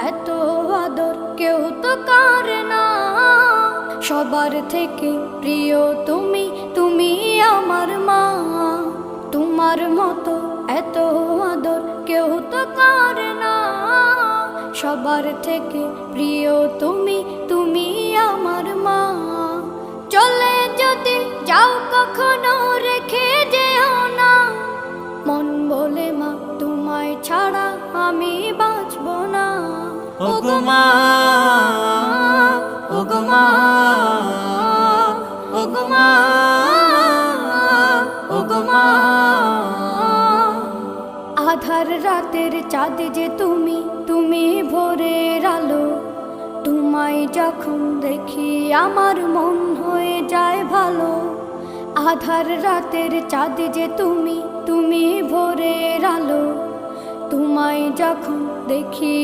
এত আদর কেউ তো করে না। সবার থেকে প্রিয় তুমি, তুমি আমার মা। তোমার মতো এত আদর কেউ তো করে না। সবার থেকে প্রিয় তুমি, তুমি আমার মা। চলে যদি যাও কখনো রেখে যেও না। মন বলে মা তোমায় ছাড়া আমি বাঁচব না। ওগো মা, ওগো মা, ওগো মা, ওগো মা। আধার রাতের চাঁদ যে তুমি, তুমি ভোরের আলো। তোমায় যখন দেখি আমার মন হয়ে যায় ভালো। আধার রাতের চাঁদ যে তুমি, তুমি ভোরের আলো। তোমায় যখন দেখি